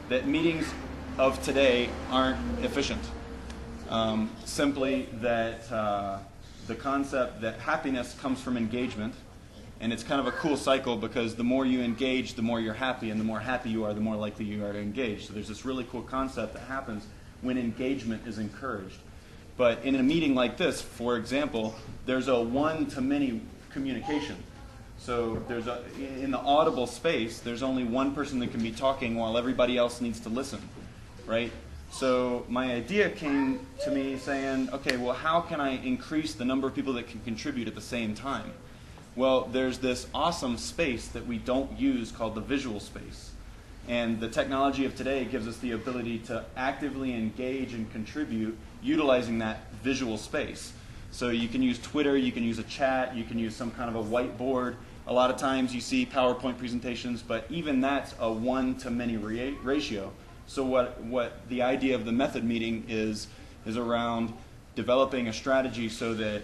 that meetings of today aren't efficient. Simply that the concept that happiness comes from engagement, and it's kind of a cool cycle because the more you engage, the more you're happy, and the more happy you are, the more likely you are to engage. So there's this really cool concept that happens when engagement is encouraged. But in a meeting like this, for example, there's a one-to-many communication. So in the audible space, there's only one person that can be talking while everybody else needs to listen, right? So my idea came to me saying, okay, well, how can I increase the number of people that can contribute at the same time? Well, there's this awesome space that we don't use called the visual space. And the technology of today gives us the ability to actively engage and contribute utilizing that visual space. So you can use Twitter, you can use a chat, you can use some kind of a whiteboard. A lot of times you see PowerPoint presentations, but even that's a one-to-many ratio. So what the idea of the method meeting is around developing a strategy so that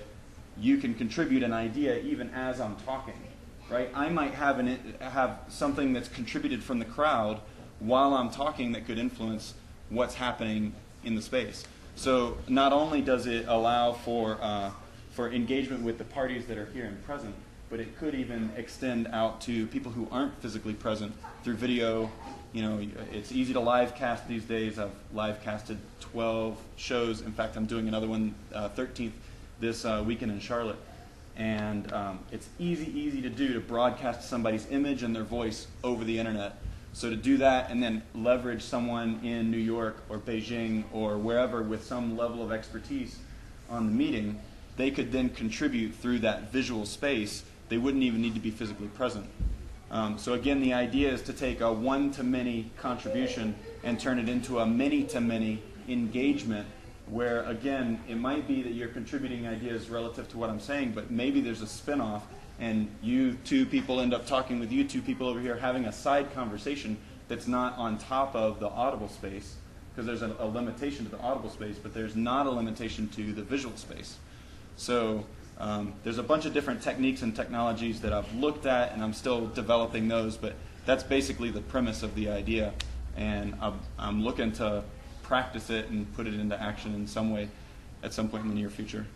you can contribute an idea even as I'm talking, right? I might have something that's contributed from the crowd while I'm talking that could influence what's happening in the space. So not only does it allow for engagement with the parties that are here and present, but it could even extend out to people who aren't physically present through video. You know, it's easy to live cast these days. I've live casted 12 shows. In fact, I'm doing another one, 13th, this weekend in Charlotte. And it's easy to do to broadcast somebody's image and their voice over the internet. So to do that and then leverage someone in New York or Beijing or wherever with some level of expertise on the meeting, they could then contribute through that visual space. They wouldn't even need to be physically present. So again, the idea is to take a one-to-many contribution and turn it into a many-to-many engagement where, again, it might be that you're contributing ideas relative to what I'm saying, but maybe there's a spin-off and you two people end up talking with you two people over here having a side conversation that's not on top of the audible space, because there's a limitation to the audible space, but there's not a limitation to the visual space. So there's a bunch of different techniques and technologies that I've looked at, and I'm still developing those, but that's basically the premise of the idea, and I'm looking to practice it and put it into action in some way at some point in the near future.